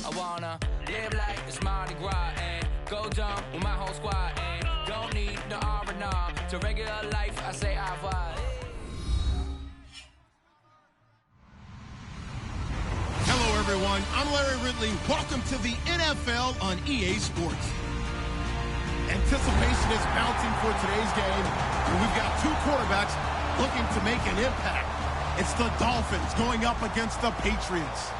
I wanna live like it's Mardi Gras and go dumb with my whole squad and don't need the R&R to regular life. I say au revoir. Hello, everyone. I'm Larry Ridley. Welcome to the NFL on EA Sports. Anticipation is mounting for today's game, and we've got two quarterbacks looking to make an impact. It's the Dolphins going up against the Patriots.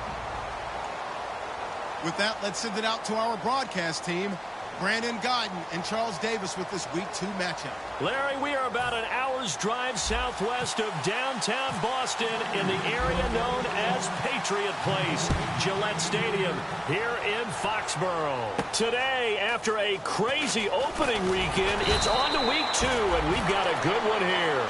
With that, let's send it out to our broadcast team, Brandon Godden and Charles Davis with this Week 2 matchup. Larry, we are about an hour's drive southwest of downtown Boston in the area known as Patriot Place, Gillette Stadium, here in Foxborough. Today, after a crazy opening weekend, it's on to Week 2, and we've got a good one here.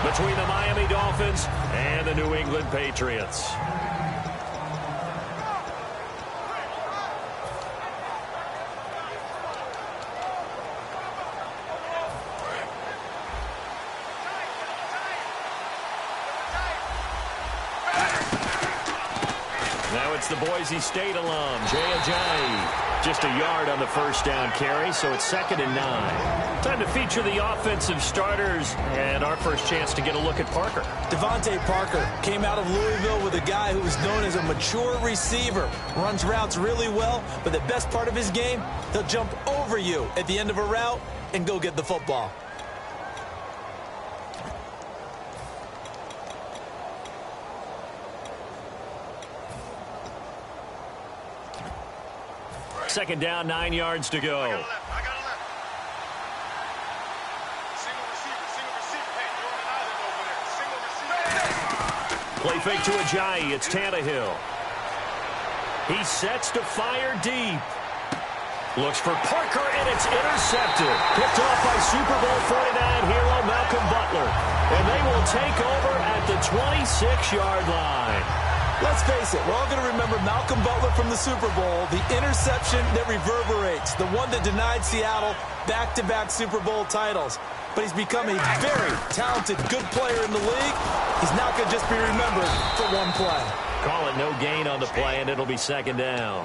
Between the Miami Dolphins and the New England Patriots. Now it's the Boise State alum, Jay Ajayi. Just a yard on the first down carry, so it's 2nd and 9. Time to feature the offensive starters, and our first chance to get a look at Parker. Devontae Parker came out of Louisville with a guy who is known as a mature receiver. Runs routes really well, but the best part of his game, he'll jump over you at the end of a route and go get the football. Second down, 9 yards to go. I got a left. Single receiver. Hey, you're on an island over there. Single receiver. Play fake to Ajayi. It's Tannehill. He sets to fire deep. Looks for Parker, and it's intercepted. Picked off by Super Bowl 49 hero Malcolm Butler. And they will take over at the 26-yard line. Let's face it, we're all going to remember Malcolm Butler from the Super Bowl, the interception that reverberates, the one that denied Seattle back-to-back Super Bowl titles. But he's become a very talented, good player in the league. He's not going to just be remembered for one play. Call it no gain on the play, and it'll be 2nd down.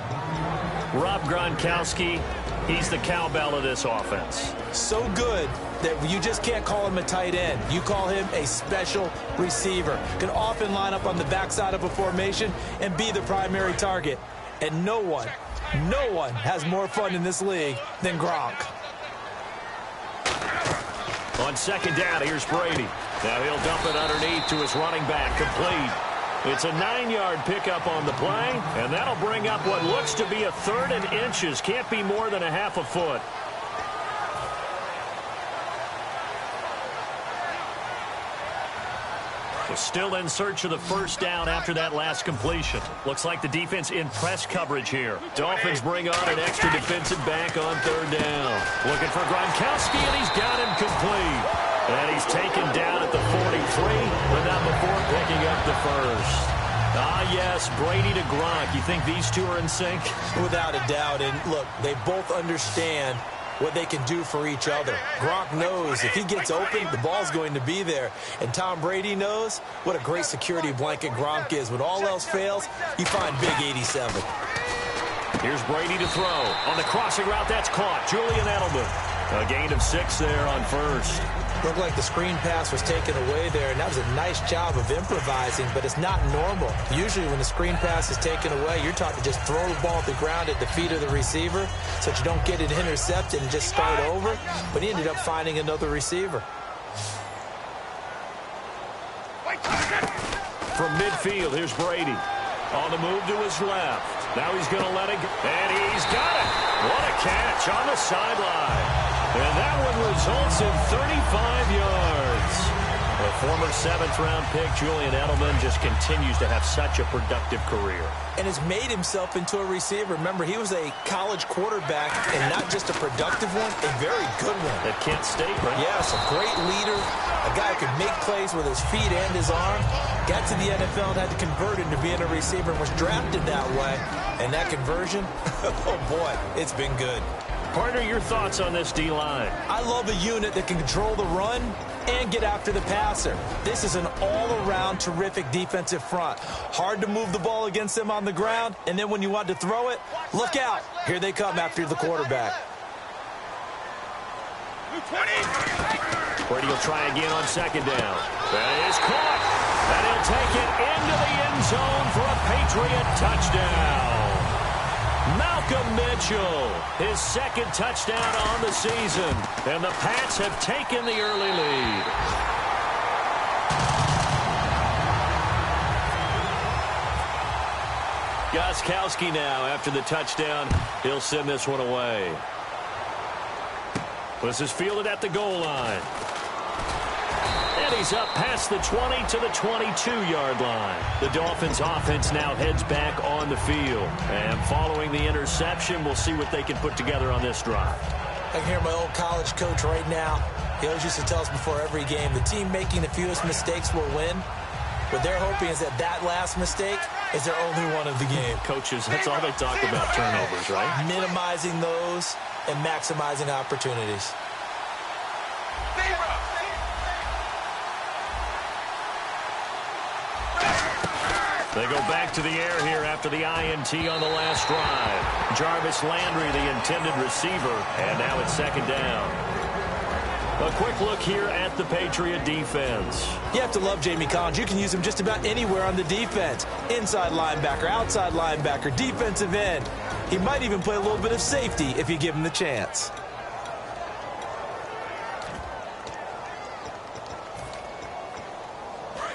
Rob Gronkowski, he's the cowbell of this offense. So good that you just can't call him a tight end. You call him a special receiver. Can often line up on the backside of a formation and be the primary target. And no one has more fun in this league than Gronk. On 2nd down, here's Brady. Now he'll dump it underneath to his running back, complete. It's a 9-yard pickup on the play, and that'll bring up what looks to be a 3rd and inches. Can't be more than a half a foot. We're still in search of the first down after that last completion. Looks like the defense in press coverage here. Dolphins bring on an extra defensive back on 3rd down. Looking for Gronkowski, and he's got him complete. And he's taken down at the 43, but not before picking up the first. Ah, yes, Brady to Gronk. You think these two are in sync? Without a doubt. And look, they both understand what they can do for each other. Gronk knows if he gets open, the ball's going to be there. And Tom Brady knows what a great security blanket Gronk is. When all else fails, you find Big 87. Here's Brady to throw. On the crossing route, that's caught. Julian Edelman. A gain of 6 there on first. Looked like the screen pass was taken away there, and that was a nice job of improvising, but it's not normal. Usually when the screen pass is taken away, you're taught to just throw the ball at the ground at the feet of the receiver so that you don't get it intercepted and just start over, but he ended up finding another receiver. From midfield, here's Brady. On the move to his left. Now he's going to let it go, and he's got it. What a catch on the sideline. And that one results in 35 yards. The former 7th-round pick, Julian Edelman, just continues to have such a productive career. And has made himself into a receiver. Remember, he was a college quarterback, and not just a productive one, a very good one. At Kent State, right? Yes, a great leader, a guy who could make plays with his feet and his arm. Got to the NFL and had to convert into being a receiver and was drafted that way. And that conversion, oh boy, it's been good. Partner, your thoughts on this D-line? I love a unit that can control the run and get after the passer. This is an all-around terrific defensive front. Hard to move the ball against them on the ground, and then when you want to throw it, look out. Here they come after the quarterback. Brady will try again on 2nd down. That is caught. And he'll take it into the end zone for a Patriot touchdown. Malcolm Mitchell, his 2nd touchdown on the season. And the Pats have taken the early lead. Gostkowski now after the touchdown. He'll send this one away. This is fielded at the goal line. And he's up past the 20 to the 22-yard line. The Dolphins offense now heads back on the field. And following the interception, we'll see what they can put together on this drive. I can hear my old college coach right now. He always used to tell us before every game, the team making the fewest mistakes will win. What they're hoping is that last mistake is their only one of the game. Coaches, that's all they talk about, turnovers, right? Minimizing those and maximizing opportunities. They go back to the air here after the INT on the last drive. Jarvis Landry, the intended receiver, and now it's 2nd down. A quick look here at the Patriot defense. You have to love Jamie Collins. You can use him just about anywhere on the defense. Inside linebacker, outside linebacker, defensive end. He might even play a little bit of safety if you give him the chance.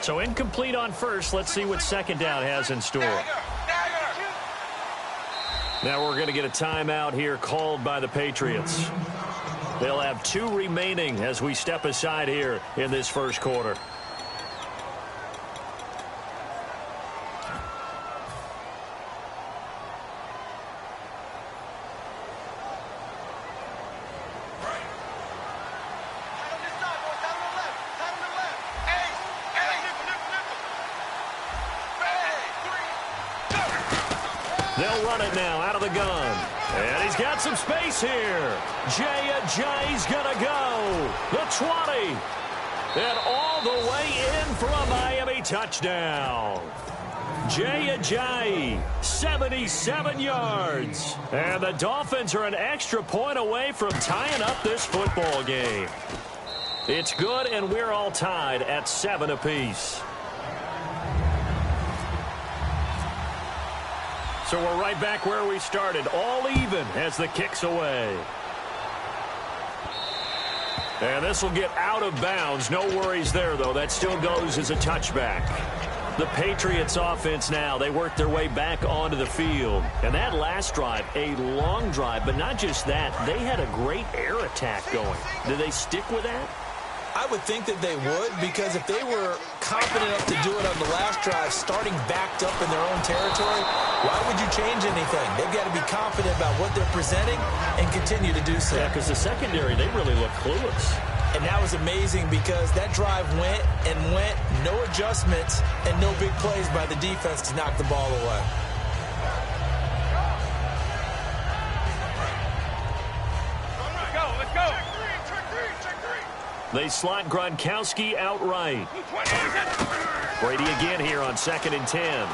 So incomplete on first. Let's see what 2nd down has in store. Now we're going to get a timeout here called by the Patriots. They'll have 2 remaining as we step aside here in this first quarter. They'll run it now out of the gun. And he's got some space here. Jay Ajayi's going to go. The 20. And all the way in for a Miami touchdown. Jay Ajayi, 77 yards. And the Dolphins are an extra point away from tying up this football game. It's good, and we're all tied at 7 apiece. So we're right back where we started, all even as the kick's away. And this will get out of bounds. No worries there, though. That still goes as a touchback. The Patriots offense now, they work their way back onto the field. And that last drive, a long drive, but not just that. They had a great air attack going. Did they stick with that? I would think that they would, because if they were confident enough to do it on the last drive, starting backed up in their own territory, why would you change anything? They've got to be confident about what they're presenting and continue to do so. Yeah, because the secondary, they really look clueless. And that was amazing because that drive went and went, no adjustments, and no big plays by the defense to knock the ball away. Let's go. They slot Gronkowski outright. Brady again here on 2nd and 10.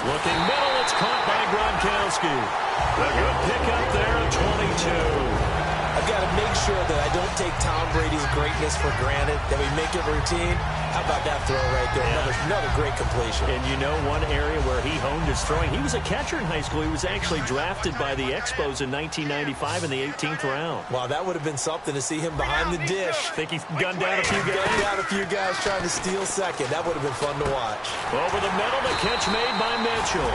Looking middle, it's caught by Gronkowski. A good pickup there at 22. I've got to make sure that I don't take Tom Brady's greatness for granted, that we make it routine. How about that throw right there? Yeah. Another great completion. And you know one area where he honed his throwing, he was a catcher in high school. He was actually drafted by the Expos in 1995 in the 18th round. Wow, that would have been something to see him behind the dish. Think he gunned down a few guys? Gunned down a few guys trying to steal second. That would have been fun to watch. Over the middle, the catch made by Mitchell.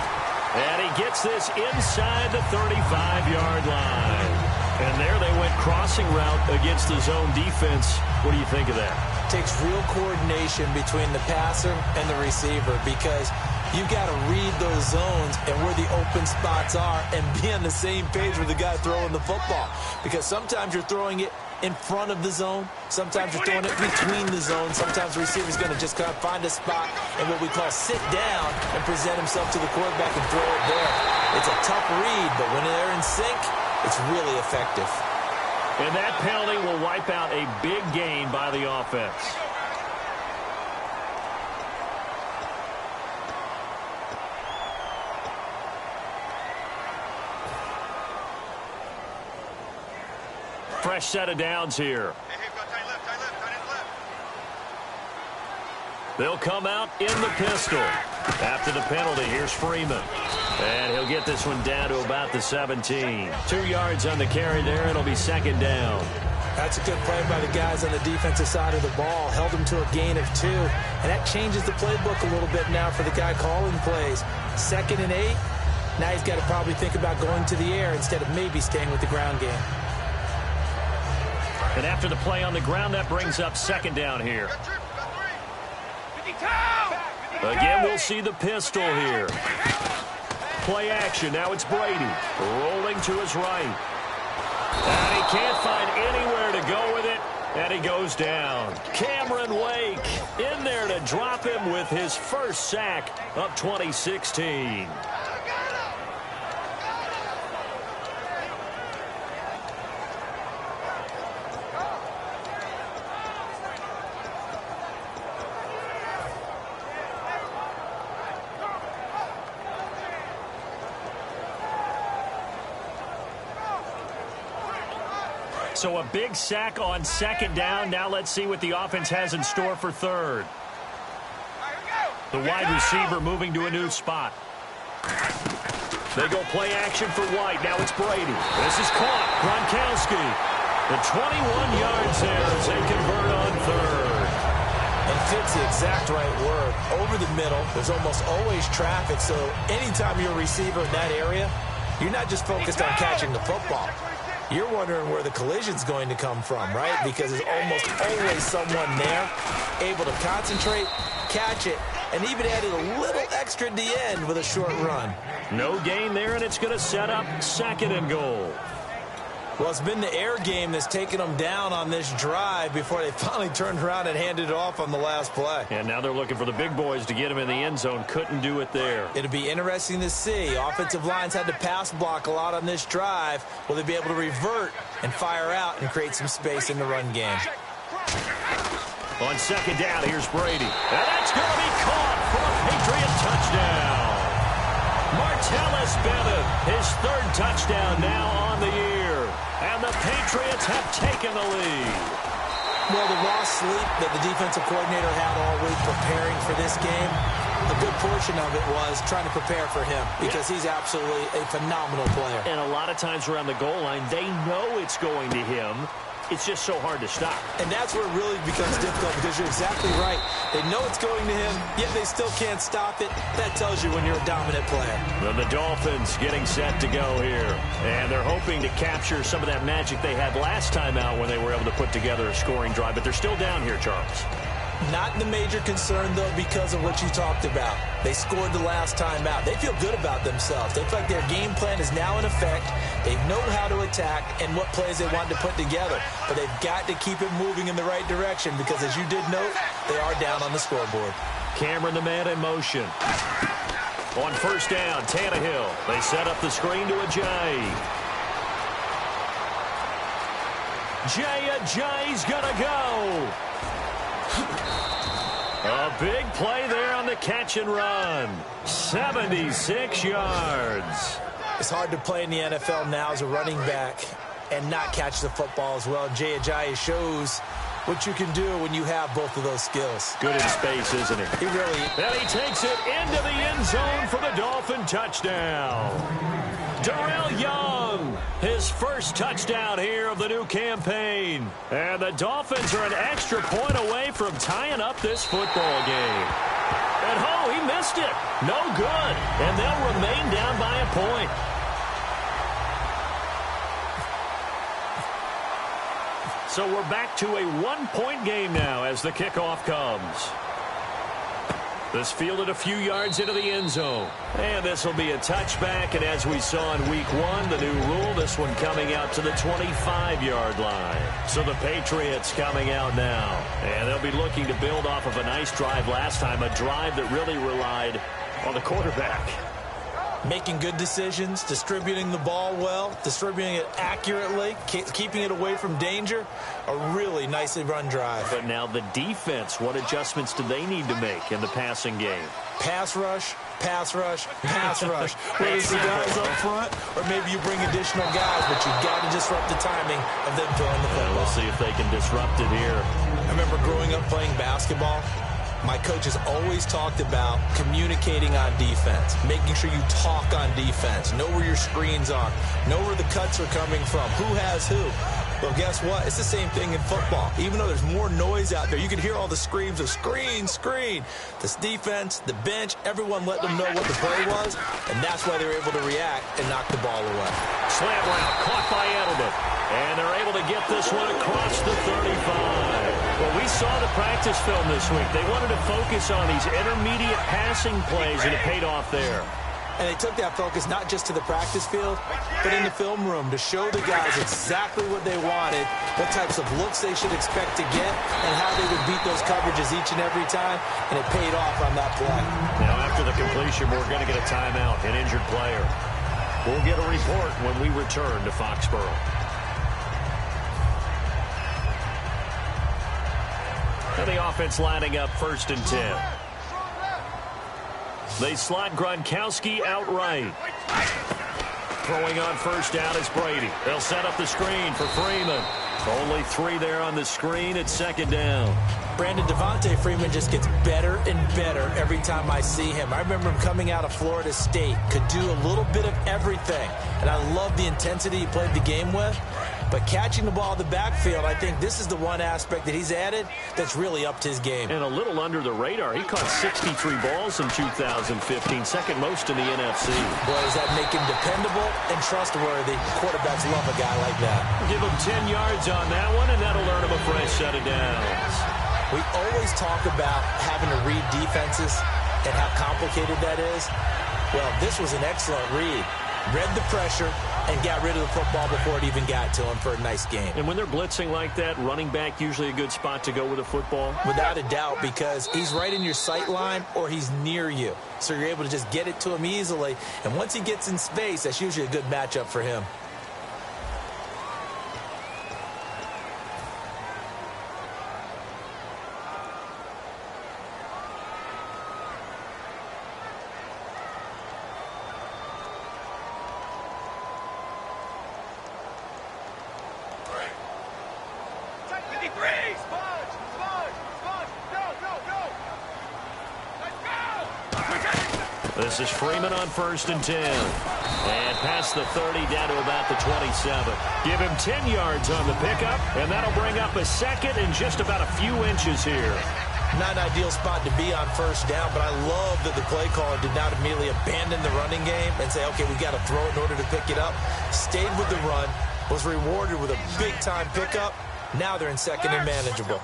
And he gets this inside the 35-yard line. And there they went crossing route against the zone defense. What do you think of that? Takes real coordination between the passer and the receiver because you've got to read those zones and where the open spots are and be on the same page with the guy throwing the football. Because sometimes you're throwing it in front of the zone. Sometimes you're throwing it between the zones. Sometimes the receiver's going to just kind of find a spot and what we call sit down and present himself to the quarterback and throw it there. It's a tough read, but when they're in sync, it's really effective. And that penalty will wipe out a big gain by the offense. Fresh set of downs here. They'll come out in the pistol. After the penalty, here's Freeman. And he'll get this one down to about the 17. 2 yards on the carry there. It'll be second down. That's a good play by the guys on the defensive side of the ball. Held them to a gain of 2. And that changes the playbook a little bit now for the guy calling plays. 2nd and 8. Now he's got to probably think about going to the air instead of maybe staying with the ground game. And after the play on the ground, that brings up second down here. Again, we'll see the pistol here. Play action. Now it's Brady rolling to his right. And he can't find anywhere to go with it. And he goes down. Cameron Wake in there to drop him with his first sack of 2016. So a big sack on second down. Now let's see what the offense has in store for third. The wide receiver moving to a new spot. They go play action for White. Now it's Brady. This is caught. Gronkowski. The 21 yards there as they convert on third. And fits the exact right word. Over the middle, there's almost always traffic. So anytime you're a receiver in that area, you're not just focused on catching the football. You're wondering where the collision's going to come from, right? Because there's almost always someone there able to concentrate, catch it, and even added a little extra at the end with a short run. No gain there, and it's going to set up second and goal. Well, it's been the air game that's taken them down on this drive before they finally turned around and handed it off on the last play. And now they're looking for the big boys to get him in the end zone. Couldn't do it there. It'll be interesting to see. Offensive lines had to pass block a lot on this drive. Will they be able to revert and fire out and create some space in the run game? On second down, here's Brady. And that's going to be caught for a Patriot touchdown. Martellus Bennett, his third touchdown now on the year. And the Patriots have taken the lead. Well, the lost sleep that the defensive coordinator had all week preparing for this game, a good portion of it was trying to prepare for him because he's absolutely a phenomenal player. And a lot of times around the goal line, they know it's going to him. It's just so hard to stop. And that's where it really becomes difficult because you're exactly right. They know it's going to him, yet they still can't stop it. That tells you when you're a dominant player. Well, the Dolphins getting set to go here. And they're hoping to capture some of that magic they had last time out when they were able to put together a scoring drive. But they're still down here, Charles. Not the major concern, though, because of what you talked about. They scored the last time out. They feel good about themselves. They feel like their game plan is now in effect. They know how to attack and what plays they want to put together. But they've got to keep it moving in the right direction because, as you did note, they are down on the scoreboard. Cameron, the man in motion. On first down, Tannehill. They set up the screen to Ajayi. Ajayi's going to go. A big play there on the catch and run. 76 yards. It's hard to play in the NFL now as a running back and not catch the football as well. Jay Ajayi shows what you can do when you have both of those skills. Good in space, isn't he? He really is. And he takes it into the end zone for the Dolphin touchdown. Darrell Young, his first touchdown here of the new campaign. And the Dolphins are an extra point away from tying up this football game. And he missed it. No good. And they'll remain down by a point. So we're back to a one-point game now as the kickoff comes. This fielded a few yards into the end zone. And this will be a touchback. And as we saw in week 1, the new rule, this one coming out to the 25-yard line. So the Patriots coming out now. And they'll be looking to build off of a nice drive last time, a drive that really relied on the quarterback. Making good decisions, distributing the ball well, distributing it accurately, keeping it away from danger. A really nicely run drive. But now the defense, what adjustments do they need to make in the passing game? Pass rush, pass rush, pass rush. Whether it's the guys up front or maybe you bring additional guys, but you've got to disrupt the timing of them throwing the football. We'll see if they can disrupt it here. I remember growing up playing basketball. My coaches always talked about communicating on defense, making sure you talk on defense, know where your screens are, know where the cuts are coming from, who has who. Well, guess what? It's the same thing in football. Even though there's more noise out there, you can hear all the screams of screen, screen. This defense, the bench, everyone let them know what the play was, and that's why they were able to react and knock the ball away. Slant route caught by Edelman, and they're able to get this one across the 35. Well, we saw the practice film this week. They wanted to focus on these intermediate passing plays, and it paid off there. And they took that focus not just to the practice field, but in the film room to show the guys exactly what they wanted, what types of looks they should expect to get, and how they would beat those coverages each and every time, and it paid off on that play. Now, after the completion, we're going to get a timeout, an injured player. We'll get a report when we return to Foxborough. And the offense lining up 1st and 10. They slot Gronkowski outright. Throwing on 1st down is Brady. They'll set up the screen for Freeman. Only 3 there on the screen at 2nd down. Brandon, Devontae Freeman just gets better and better every time I see him. I remember him coming out of Florida State, could do a little bit of everything. And I love the intensity he played the game with. But catching the ball in the backfield, I think this is the one aspect that he's added that's really upped his game. And a little under the radar. He caught 63 balls in 2015, second most in the NFC. Boy, does that make him dependable and trustworthy. Quarterbacks love a guy like that. Give him 10 yards on that one, and that'll earn him a fresh set of downs. We always talk about having to read defenses and how complicated that is. Well, this was an excellent read. Read the pressure and got rid of the football before it even got to him for a nice game. And when they're blitzing like that, running back usually a good spot to go with a football? Without a doubt, because he's right in your sight line or he's near you. So you're able to just get it to him easily. And once he gets in space, that's usually a good matchup for him. This is Freeman on 1st and 10. And past the 30 down to about the 27. Give him 10 yards on the pickup, and that'll bring up a 2nd and just about a few inches here. Not an ideal spot to be on 1st down, but I love that the play caller did not immediately abandon the running game and say, okay, we got to throw it in order to pick it up. Stayed with the run, was rewarded with a big-time pickup. Now they're in 2nd and manageable.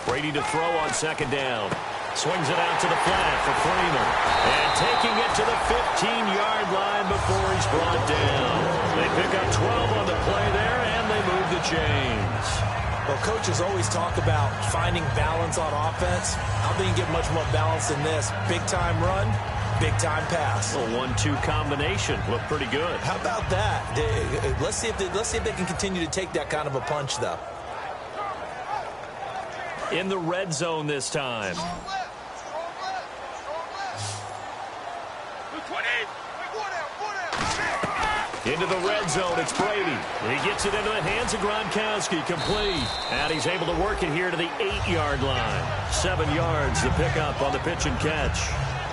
Brady to throw on 2nd down. Swings it out to the flat for Freeman. And taking it to the 15-yard line before he's brought down. They pick up 12 on the play there, and they move the chains. Well, coaches always talk about finding balance on offense. I don't think you get much more balance than this. Big-time run, big-time pass. A 1-2 combination. Looked pretty good. How about that? Let's see if they can continue to take that kind of a punch, though. In the red zone this time. Into the red zone, it's Brady. He gets it into the hands of Gronkowski, complete. And he's able to work it here to the 8-yard line. 7 yards to pick up on the pitch and catch.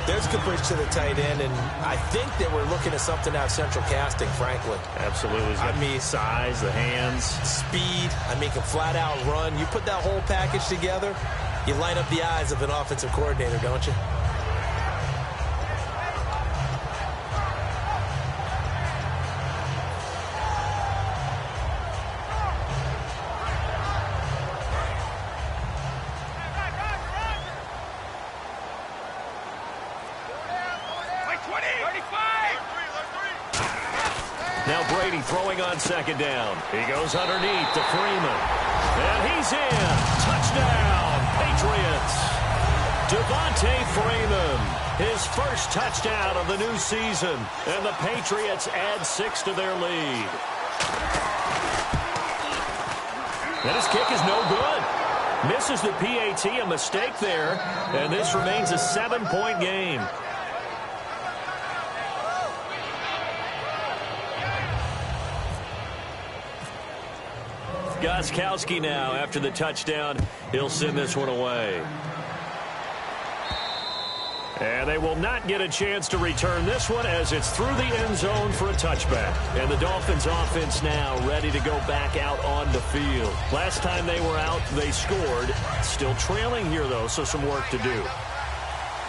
There's good bridge to the tight end, and I think that we're looking at something out of central casting, frankly. Absolutely. I mean, size, the hands. Speed. I mean, can flat out run. You put that whole package together, you light up the eyes of an offensive coordinator, don't you? Now Brady throwing on second down. He goes underneath to Freeman. And he's in. Touchdown, Patriots. Devontae Freeman, his first touchdown of the new season. And the Patriots add 6 to their lead. And his kick is no good. Misses the PAT, a mistake there. And this remains a 7-point game. Gostkowski now, after the touchdown, he'll send this one away. And they will not get a chance to return this one as it's through the end zone for a touchback. And the Dolphins offense now ready to go back out on the field. Last time they were out, they scored. Still trailing here, though, so some work to do.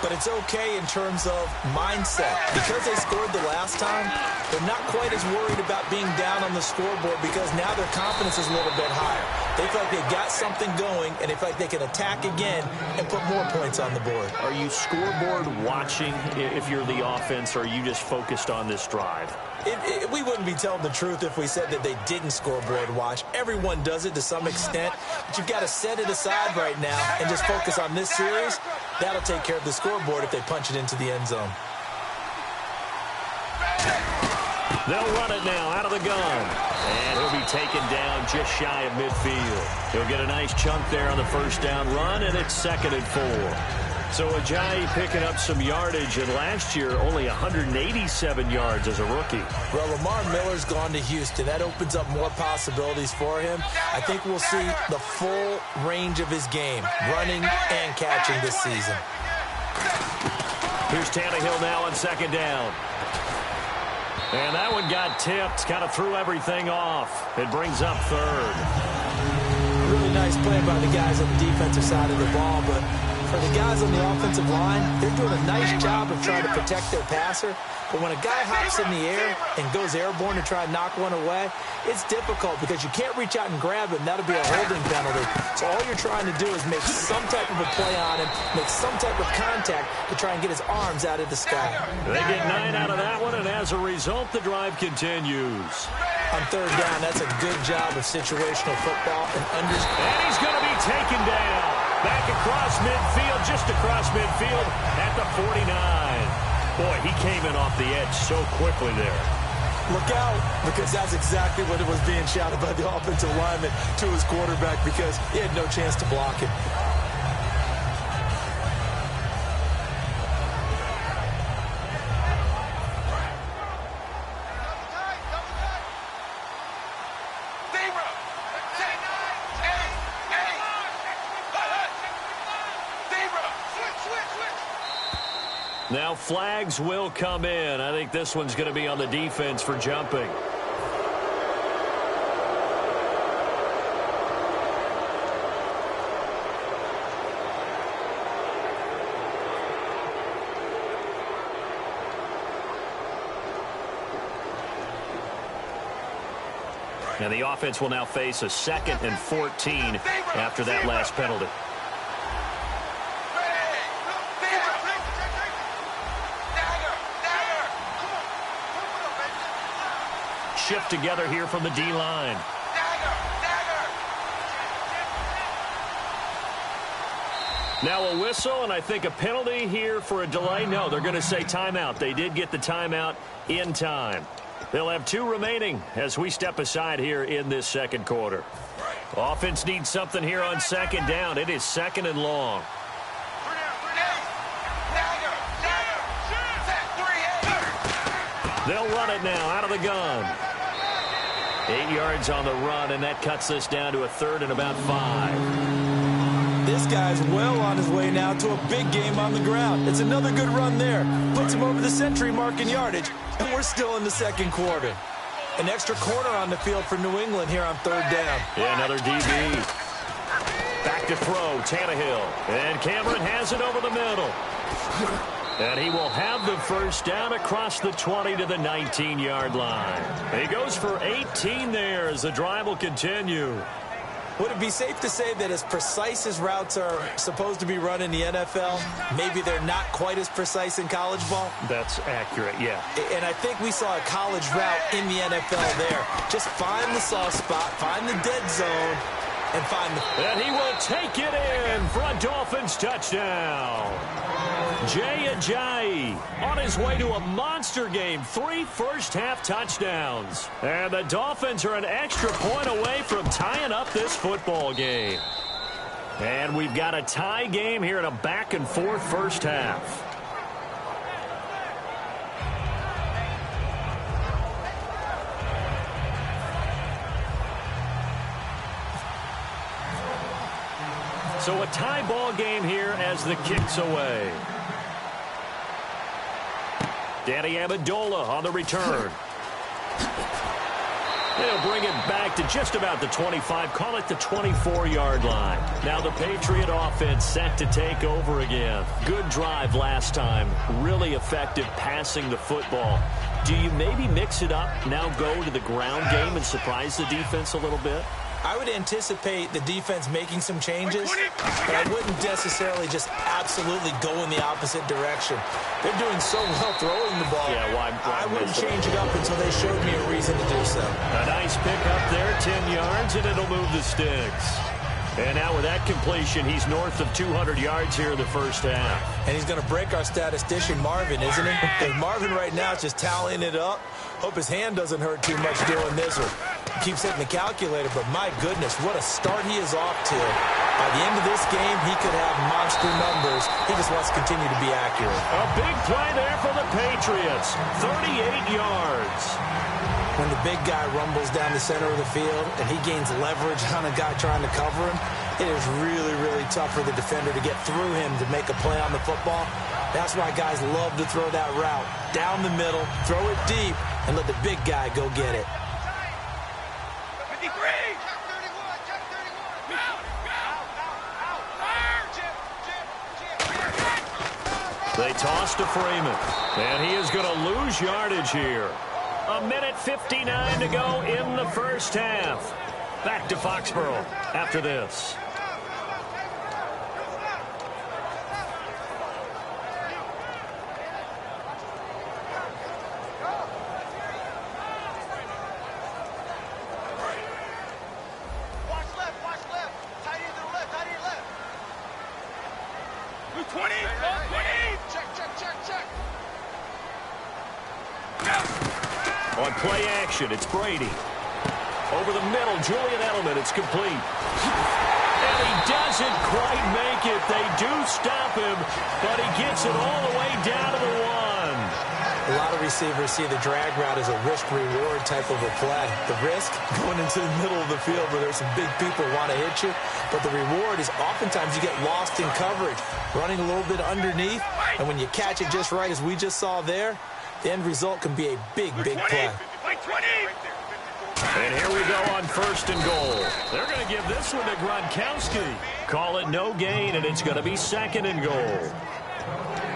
But it's okay in terms of mindset. Because they scored the last time, they're not quite as worried about being down on the scoreboard because now their confidence is a little bit higher. They feel like they've got something going, and they feel like they can attack again and put more points on the board. Are you scoreboard watching if you're the offense, or are you just focused on this drive? We wouldn't be telling the truth if we said that they didn't scoreboard watch. Everyone does it to some extent, but you've got to set it aside right now and just focus on this series. That'll take care of the scoreboard if they punch it into the end zone. They'll run it now out of the gun. And he'll be taken down just shy of midfield. He'll get a nice chunk there on the first down run, and it's 2nd and 4. So Ajayi picking up some yardage, and last year only 187 yards as a rookie. Well, Lamar Miller's gone to Houston. That opens up more possibilities for him. I think we'll see the full range of his game, running and catching this season. Here's Tannehill now on second down. And that one got tipped, kind of threw everything off. It brings up 3rd. Really nice play by the guys on the defensive side of the ball, but for the guys on the offensive line, they're doing a nice job of trying to protect their passer. But when a guy hops in the air and goes airborne to try and knock one away, it's difficult because you can't reach out and grab him. That'll be a holding penalty. So all you're trying to do is make some type of a play on him, make some type of contact to try and get his arms out of the sky. They get 9 out of that one, and as a result, the drive continues. On 3rd down, that's a good job of situational football and he's going to be taken down. Back across midfield, just across midfield at the 49. Boy, he came in off the edge so quickly there. Look out, because that's exactly what it was being shouted by the offensive lineman to his quarterback because he had no chance to block it. Now flags will come in. I think this one's going to be on the defense for jumping. And the offense will now face a 2nd and 14 after that last penalty. Shift together here from the D-line. Now a whistle, and I think a penalty here for a delay. No, they're going to say timeout. They did get the timeout in time. They'll have 2 remaining as we step aside here in this 2nd quarter. Offense needs something here on 2nd down. It is 2nd and long. They'll run it now out of the gun. 8 yards on the run, and that cuts this down to a 3rd and about 5. This guy's well on his way now to a big game on the ground. It's another good run there. Puts him over the century mark in yardage, and we're still in the 2nd quarter. An extra corner on the field for New England here on 3rd down. Yeah, another DB. Back to throw, Tannehill. And Cameron has it over the middle. And he will have the first down across the 20 to the 19-yard line. He goes for 18 there as the drive will continue. Would it be safe to say that as precise as routes are supposed to be run in the NFL, maybe they're not quite as precise in college ball? That's accurate, yeah. And I think we saw a college route in the NFL there. Just find the soft spot, find the dead zone, and find the... And he will take it in for a Dolphins touchdown. Jay Ajayi on his way to a monster game. 3 first-half touchdowns. And the Dolphins are an extra point away from tying up this football game. And we've got a tie game here in a back-and-forth first half. So a tie ball game here as the kick's away. Danny Amendola on the return. They'll bring it back to just about the 25, call it the 24-yard line. Now the Patriot offense set to take over again. Good drive last time, really effective passing the football. Do you maybe mix it up, now go to the ground game and surprise the defense a little bit? I would anticipate the defense making some changes, but I wouldn't necessarily just absolutely go in the opposite direction. They're doing so well throwing the ball. Yeah, why I wouldn't change it up until they showed me a reason to do so. A nice pick up there, 10 yards, and it'll move the sticks. And now with that completion, he's north of 200 yards here in the first half. And he's going to break our statistician, Marvin, isn't he? Because Marvin right now is just tallying it up. Hope his hand doesn't hurt too much doing this one. Keeps hitting the calculator, but my goodness, what a start he is off to. By the end of this game, he could have monster numbers. He just wants to continue to be accurate. A big play there for the Patriots. 38 yards. When the big guy rumbles down the center of the field and he gains leverage on a guy trying to cover him, it is really, really tough for the defender to get through him to make a play on the football. That's why guys love to throw that route. Down the middle, throw it deep, and let the big guy go get it. 53! They toss to Freeman, and he is going to lose yardage here. 1:59 to go in the first half. Back to Foxborough after this. Watch left. Tight end to the left. 20! Check. On play action, it's Brady. Over the middle, Julian Edelman, it's complete. And he doesn't quite make it. They do stop him, but he gets it all the way down to the 1. A lot of receivers see the drag route as a risk-reward type of a play. The risk, going into the middle of the field where there's some big people who want to hit you. But the reward is oftentimes you get lost in coverage, running a little bit underneath. And when you catch it just right, as we just saw there, the end result can be a big play. And here we go on 1st and goal. They're going to give this one to Gronkowski. Call it no gain, and it's going to be 2nd and goal.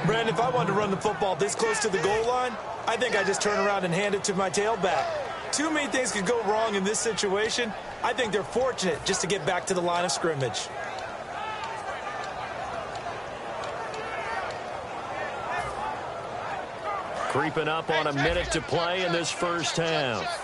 Brandon, if I wanted to run the football this close to the goal line, I think I just turn around and hand it to my tailback. Too many things could go wrong in this situation. I think they're fortunate just to get back to the line of scrimmage. Creeping up on a minute to play in this first half.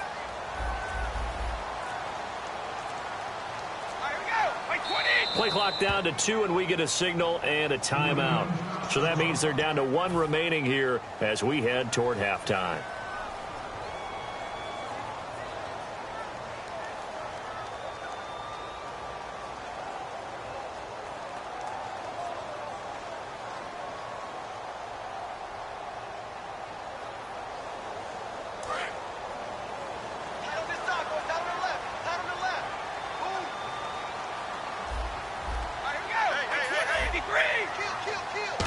Play clock down to 2, and we get a signal and a timeout. So that means they're down to 1 remaining here as we head toward halftime.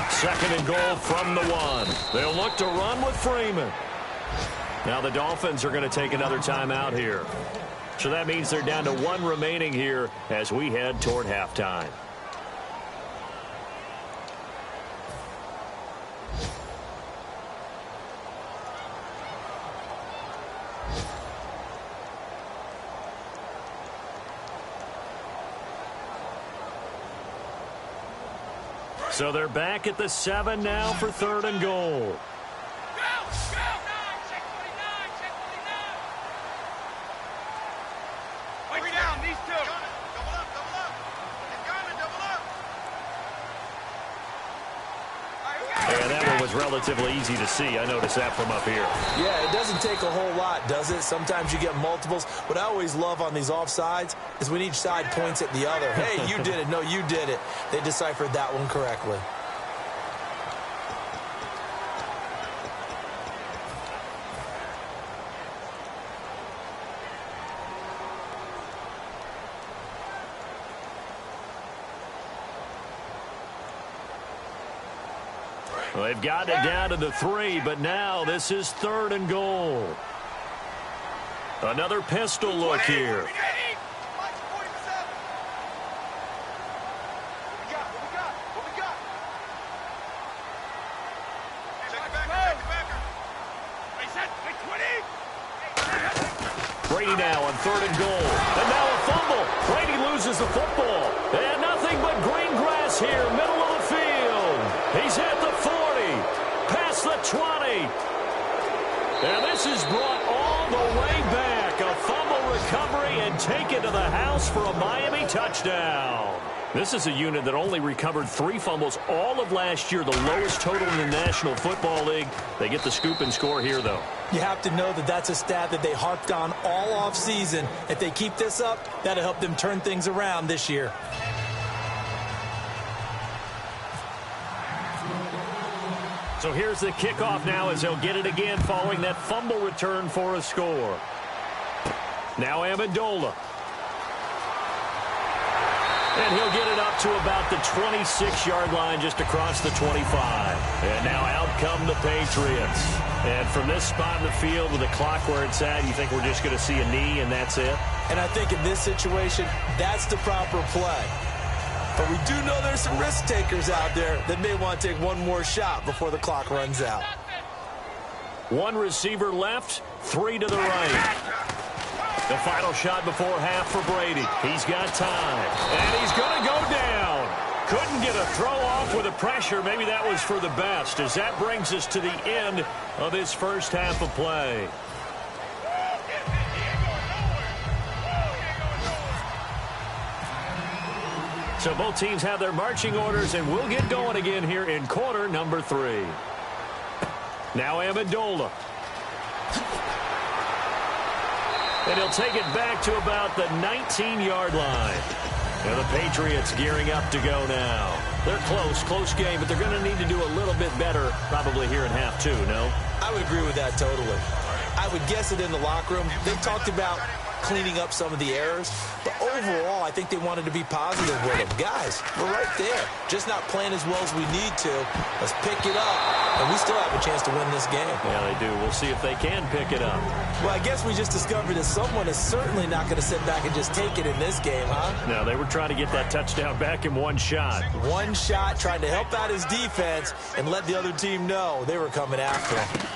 Second and goal from the 1. They'll look to run with Freeman. Now the Dolphins are going to take another timeout here. So that means they're down to 1 remaining here as we head toward halftime. So they're back at the 7 now for 3rd and goal. And that one was relatively easy to see. I noticed that from up here. Yeah, it doesn't take a whole lot, does it? Sometimes you get multiples. What I always love on these offsides is when each side points at the other. Hey, you did it. No, you did it. They deciphered that one correctly. Well, they've gotten it down to the 3, but now this is 3rd and goal. Another pistol look here. Brady now on 3rd and goal. And now a fumble. Brady loses the football. And nothing but green grass here, middle of the field. He's at the 40, past the 20. And this is brought all the way back. A fumble recovery and taken to the house for a Miami touchdown. This is a unit that only recovered 3 fumbles all of last year, the lowest total in the National Football League. They get the scoop and score here, though. You have to know that that's a stat that they harped on all offseason. If they keep this up, that'll help them turn things around this year. So here's the kickoff now as they'll get it again following that fumble return for a score. Now Amendola. And he'll get it up to about the 26-yard line just across the 25. And now out come the Patriots. And from this spot in the field with the clock where it's at, you think we're just going to see a knee and that's it? And I think in this situation, that's the proper play. But we do know there's some risk takers out there that may want to take one more shot before the clock runs out. 1 receiver left, 3 to the right. The final shot before half for Brady. He's got time. And he's going to go down. Couldn't get a throw off with the pressure. Maybe that was for the best, as that brings us to the end of this first half of play. So both teams have their marching orders, and we'll get going again here in quarter number 3. Now Amendola. And he'll take it back to about the 19-yard line. And the Patriots gearing up to go now. They're close game, but they're going to need to do a little bit better probably here in half 2, no? I would agree with that totally. I would guess it in the locker room. They talked about cleaning up some of the errors, but overall, I think they wanted to be positive with them. Guys, we're right there. Just not playing as well as we need to. Let's pick it up, and we still have a chance to win this game. Yeah, they do. We'll see if they can pick it up. Well, I guess we just discovered that someone is certainly not going to sit back and just take it in this game, huh? No, they were trying to get that touchdown back in one shot. One shot, trying to help out his defense and let the other team know they were coming after him.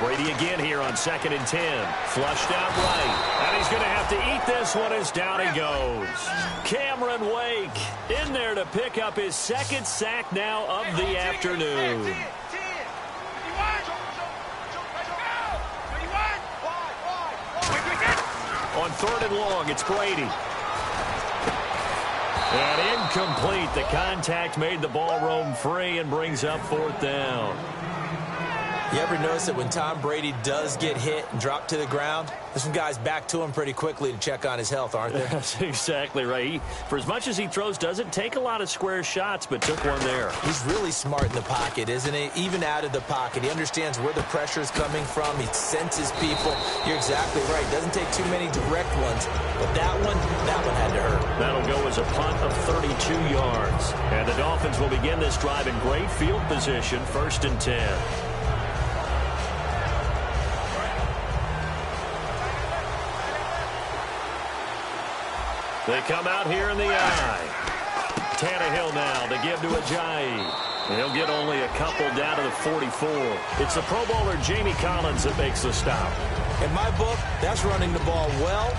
Brady again here on 2nd and 10. Flushed out right. And he's going to have to eat this one as down he goes. Cameron Wake in there to pick up his 2nd sack now of the afternoon. On 3rd and long, it's Brady. And incomplete. The contact made the ball roam free and brings up 4th down. You ever notice that when Tom Brady does get hit and drop to the ground, there's some guys back to him pretty quickly to check on his health, aren't there? That's exactly right. For as much as he throws, doesn't take a lot of square shots, but took one there. He's really smart in the pocket, isn't he? Even out of the pocket. He understands where the pressure is coming from. He senses people. You're exactly right. Doesn't take too many direct ones. But that one had to hurt. That'll go as a punt of 32 yards. And the Dolphins will begin this drive in great field position, 1st and 10. They come out here in the eye. Tannehill now to give to Ajayi. And he'll get only a couple down to the 44. It's the Pro Bowler Jamie Collins that makes the stop. In my book, that's running the ball well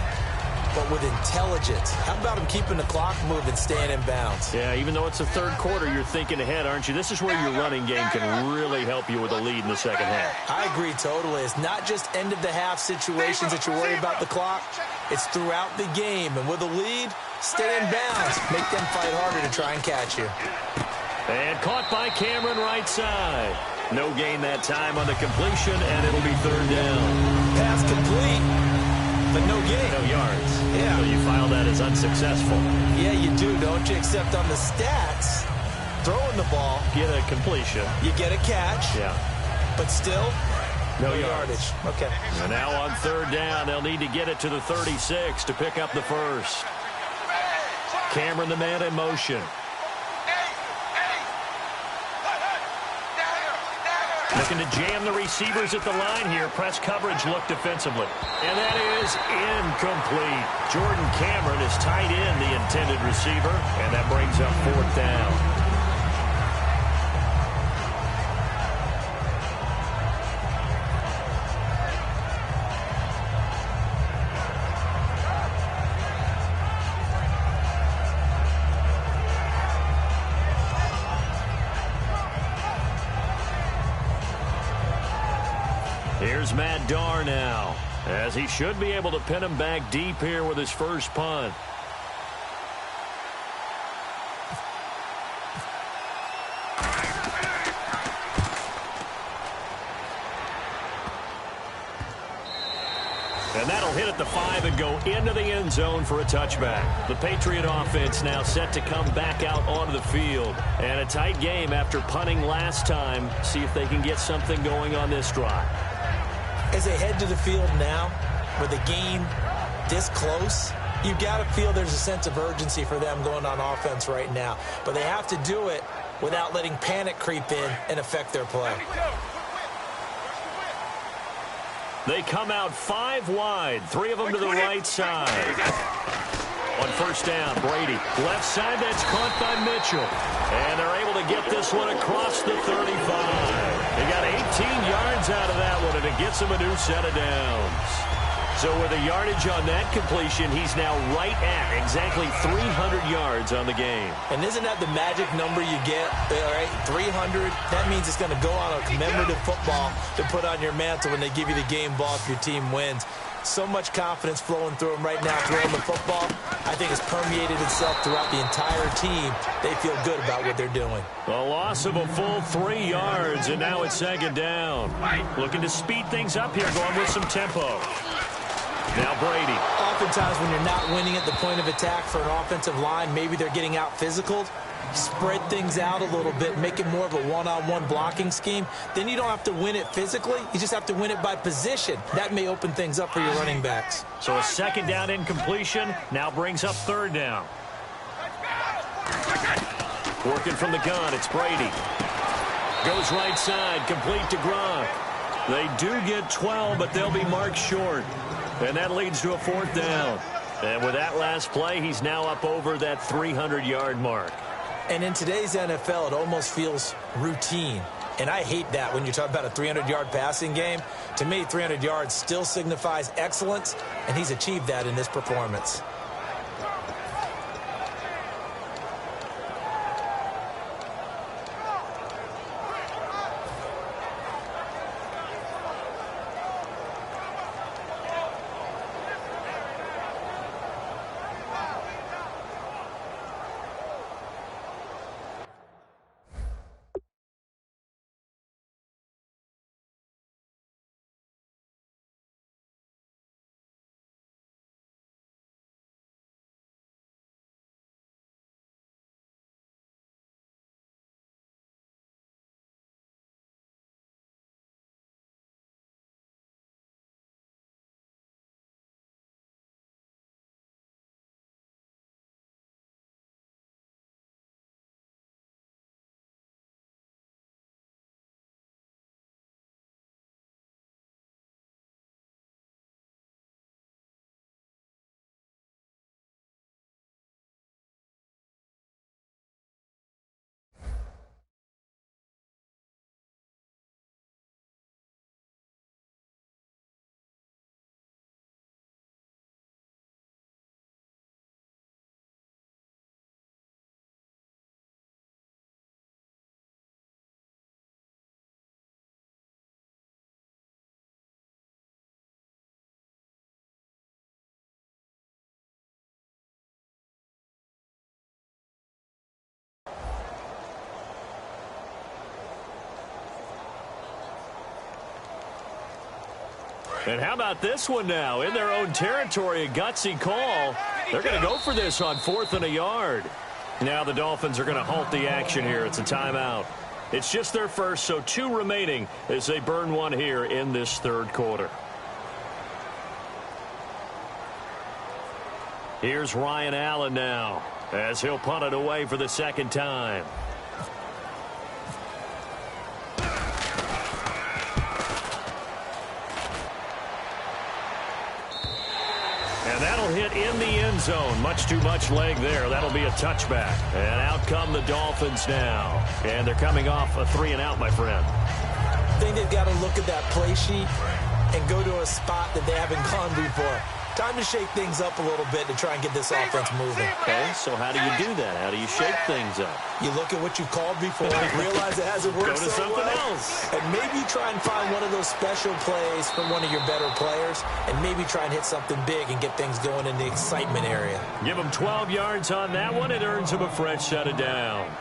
but with intelligence. How about him keeping the clock moving, staying in bounds? Yeah, even though it's the third quarter, you're thinking ahead, aren't you? This is where your running game can really help you with a lead in the second half. I agree totally. It's not just end-of-the-half situations that you worry about the clock. It's throughout the game. And with a lead, stay in bounds. Make them fight harder to try and catch you. And caught by Cameron right side. No gain that time on the completion, and it'll be third down. Pass complete, but no gain. No yards. Yeah. So you file that as unsuccessful. Yeah, you do, don't you? Except on the stats, throwing the ball, Get a completion. you get a catch, Yeah. but still, No yardage. Okay. And now on third down, they'll need to get it to the 36 to pick up the first. Cameron, the man in motion. Looking to jam the receivers at the line here. Press coverage look defensively. And that is incomplete. Jordan Cameron is tied in the intended receiver, and that brings up fourth down. Here's Matt Darr now, as he should be able to pin him back deep here with his first punt. And that'll hit at the 5 and go into the end zone for a touchback. The Patriot offense now set to come back out onto the field. And a tight game after punting last time. See if they can get something going on this drive. As they head to the field now, with the game this close, you've got to feel there's a sense of urgency for them going on offense right now. But they have to do it without letting panic creep in and affect their play. They come out 5 wide, 3 of them to the right side. On first down, Brady. Left side, that's caught by Mitchell. And they're able to get this one across the 35. They got 18 yards out of that one, and it gets him a new set of downs. So with a yardage on that completion, he's now right at exactly 300 yards on the game. And isn't that the magic number you get? All right, 300. That means it's going to go on a commemorative football to put on your mantle when they give you the game ball if your team wins. So much confidence flowing through them right now, throwing the football. I think it's permeated itself throughout the entire team. They feel good about what they're doing. A loss of a full 3 yards, and now it's second down. Looking to speed things up here, going with some tempo. Now Brady. Oftentimes when you're not winning at the point of attack for an offensive line, maybe they're getting out physical. Spread things out a little bit, make it more of a one-on-one blocking scheme. Then you don't have to win it physically. You just have to win it by position. That may open things up for your running backs. So a second down incompletion now brings up third down. Working from the gun, it's Brady. Goes right side, complete to Gronk. They do get 12, but they'll be marked short. And that leads to a fourth down. And with that last play, he's now up over that 300-yard mark. And in today's NFL, it almost feels routine. And I hate that when you talk about a 300-yard passing game. To me, 300 yards still signifies excellence, and he's achieved that in this performance. And how about this one now? In their own territory, a gutsy call. They're going to go for this on 4th and a yard. Now the Dolphins are going to halt the action here. It's a timeout. It's just their first, so 2 remaining as they burn one here in this third quarter. Here's Ryan Allen now as he'll punt it away for the second time. And that'll hit in the end zone. Much too much leg there. That'll be a touchback. And out come the Dolphins now. And they're coming off a 3-and-out, my friend. I think they've got to look at that play sheet and go to a spot that they haven't gone before. Time to shake things up a little bit to try and get this offense moving. Okay, so how do you do that? How do you shake things up? You look at what you called before and realize it hasn't worked Go to something else. And maybe try and find one of those special plays from one of your better players and maybe try and hit something big and get things going in the excitement area. Give them 12 yards on that one. It earns them a fresh set of downs.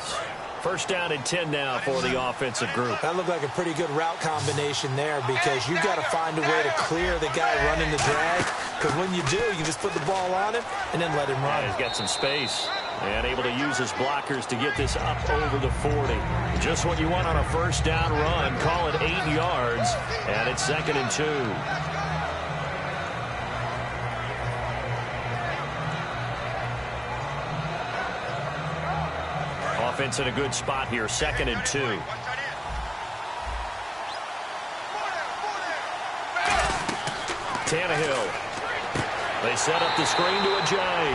First down and 10 now for the offensive group. That looked like a pretty good route combination there because you've got to find a way to clear the guy running the drag. Because when you do, you just put the ball on him and then let him run. Yeah, he's got some space and able to use his blockers to get this up over the 40. Just what you want on a first down run. Call it 8 yards, and it's 2nd and 2. Offense in a good spot here, 2nd and 2. Tannehill. They set up the screen to Ajayi.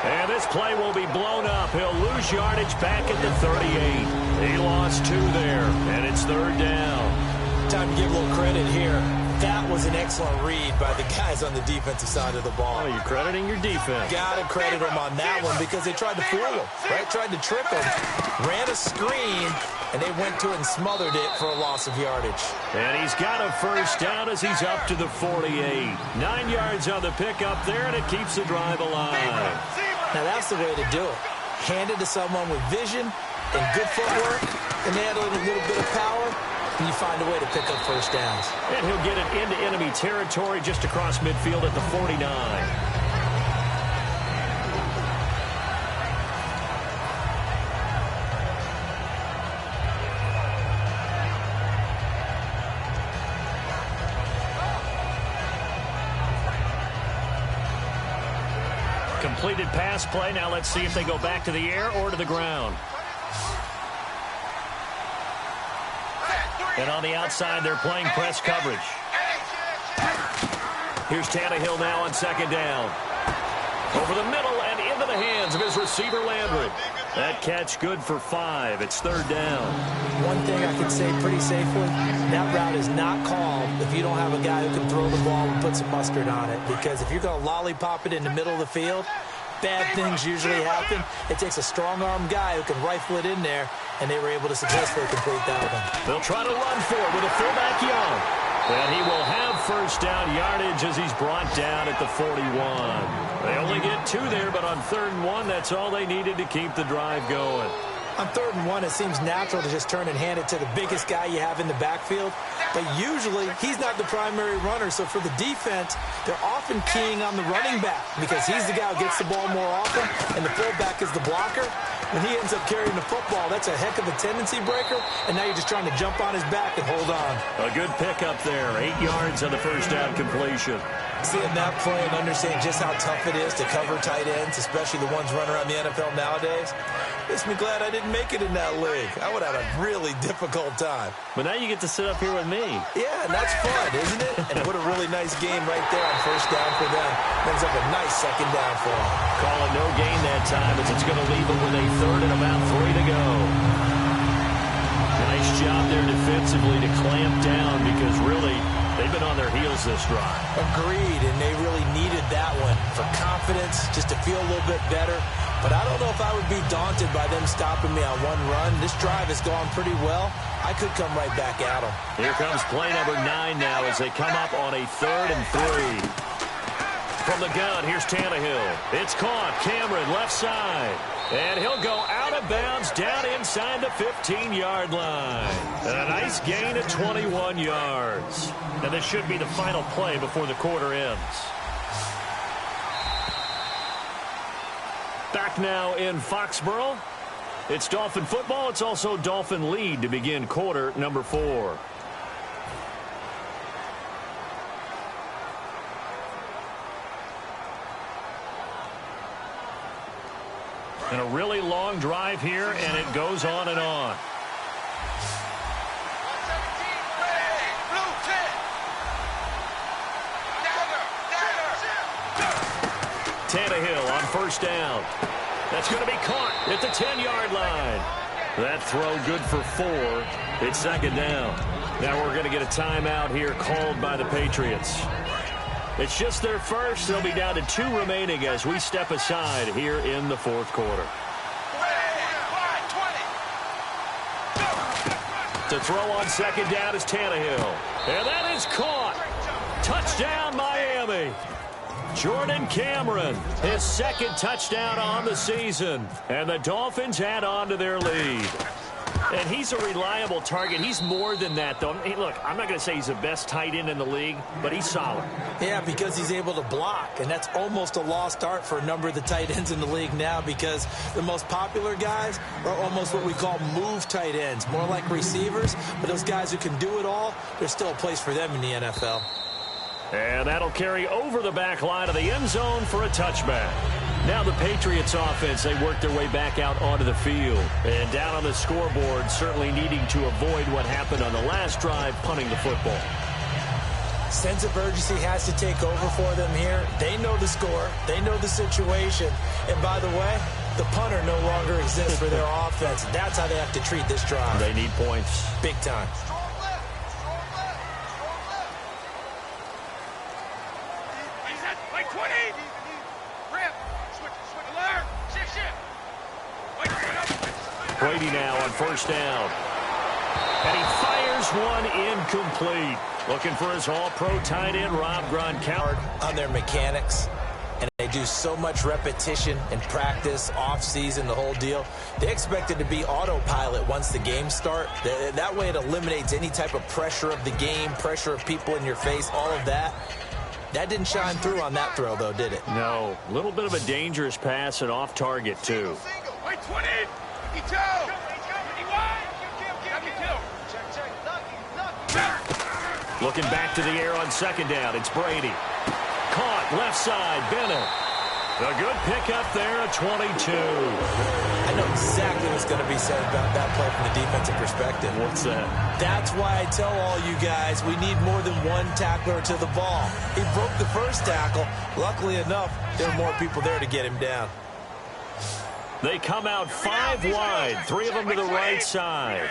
And this play will be blown up. He'll lose yardage back at the 38. He lost 2 there, and it's 3rd down. Time to give a little credit here. That was an excellent read by the guys on the defensive side of the ball. Oh, you're crediting your defense. Got to credit them on that one because they tried to fool him, right? Tried to trick him. Ran a screen, and they went to it and smothered it for a loss of yardage. And he's got a first down as he's up to the 48. 9 yards on the pickup there, and it keeps the drive alive. Now, that's the way to do it. Hand it to someone with vision and good footwork, and they had a little bit of power, and you find a way to pick up first downs. And he'll get it into enemy territory just across midfield at the 49. Completed pass play. Now let's see if they go back to the air or to the ground. And on the outside, they're playing press coverage. Here's Tannehill now on 2nd down. Over the middle and into the hands of his receiver, Landry. That catch good for 5. It's 3rd down. One thing I can say pretty safely, that route is not called if you don't have a guy who can throw the ball and put some mustard on it. Because if you're going to lollipop it in the middle of the field, bad things usually happen. It takes a strong-arm guy who can rifle it in there, and they were able to successfully complete that one. They'll try to run for it with a fullback Young. And he will have first down yardage as he's brought down at the 41. They only get 2 there, but on 3rd and 1, that's all they needed to keep the drive going. On 3rd and 1, it seems natural to just turn and hand it to the biggest guy you have in the backfield. But usually, he's not the primary runner. So for the defense, they're often keying on the running back because he's the guy who gets the ball more often, and the fullback is the blocker. When he ends up carrying the football, that's a heck of a tendency breaker, and now you're just trying to jump on his back and hold on. A good pickup there. 8 yards on the first down completion. Seeing that play and understanding just how tough it is to cover tight ends, especially the ones running around the NFL nowadays, makes me glad I didn't make it in that league. I would have had a really difficult time. But now you get to sit up here with me. Yeah, and that's fun, isn't it? And what a really nice game right there on first down for them. Brings up a nice 2nd down for them. Call it no gain that time as it's going to leave them with a 3rd and about 3 to go. Nice job there defensively to clamp down because really they've been on their heels this drive. Agreed, and they really needed that one for confidence, just to feel a little bit better. But I don't know if I would be daunted by them stopping me on one run. This drive has gone pretty well. I could come right back at them. Here comes play number 9 now as they come up on a 3rd and 3. From the gun, here's Tannehill. It's caught. Cameron, left side. And he'll go out of bounds down inside the 15-yard line. And a nice gain of 21 yards. And this should be the final play before the quarter ends. Back now in Foxborough. It's Dolphin football. It's also Dolphin lead to begin quarter number 4. And a really long drive here, and it goes on and on. Tannehill on first down. That's going to be caught at the 10-yard line. That throw good for 4. It's second down. Now we're going to get a timeout here called by the Patriots. It's just their first. They'll be down to 2 remaining as we step aside here in the fourth quarter. To throw on second down is Tannehill. And that is caught. Touchdown, Miami. Jordan Cameron, his second touchdown on the season. And the Dolphins add on to their lead. And he's a reliable target. He's more than that, though. Hey, look, I'm not going to say he's the best tight end in the league, but he's solid. Yeah, because he's able to block, and that's almost a lost art for a number of the tight ends in the league now because the most popular guys are almost what we call move tight ends, more like receivers. But those guys who can do it all, there's still a place for them in the NFL. And that'll carry over the back line of the end zone for a touchback. Now the Patriots offense, they work their way back out onto the field. And down on the scoreboard, certainly needing to avoid what happened on the last drive, punting the football. Sense of urgency has to take over for them here. They know the score. They know the situation. And by the way, the punter no longer exists for their offense. That's how they have to treat this drive. They need points. Big time. Brady now on first down. And he fires one incomplete. Looking for his all-pro tight end, Rob Gronkowski. On their mechanics. And they do so much repetition and practice, off-season, the whole deal. They expect it to be autopilot once the games start. That way it eliminates any type of pressure of the game, pressure of people in your face, all of that. That didn't shine through on that throw, though, did it? No. A little bit of a dangerous pass and off target, too. Looking back to the air on second down. It's Brady. Caught left side. Bennett. A good pickup there at 22. I know exactly what's going to be said about that play from the defensive perspective. What's that? That's why I tell all you guys we need more than one tackler to the ball. He broke the first tackle. Luckily enough, there were more people there to get him down. They come out 5 wide, 3 of them to the right side.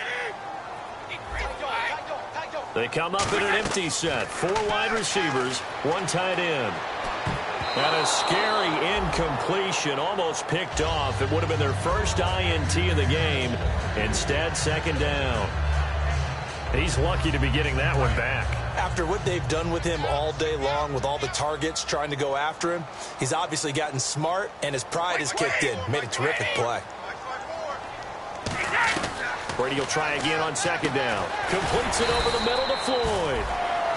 They come up in an empty set, 4 wide receivers, 1 tight end. And a scary incompletion, almost picked off. It would have been their first INT of the game. Instead, second down. He's lucky to be getting that one back. After what they've done with him all day long with all the targets trying to go after him, he's obviously gotten smart, and his pride has kicked in. Made a terrific play. Brady will try again on second down. Completes it over the middle to Floyd.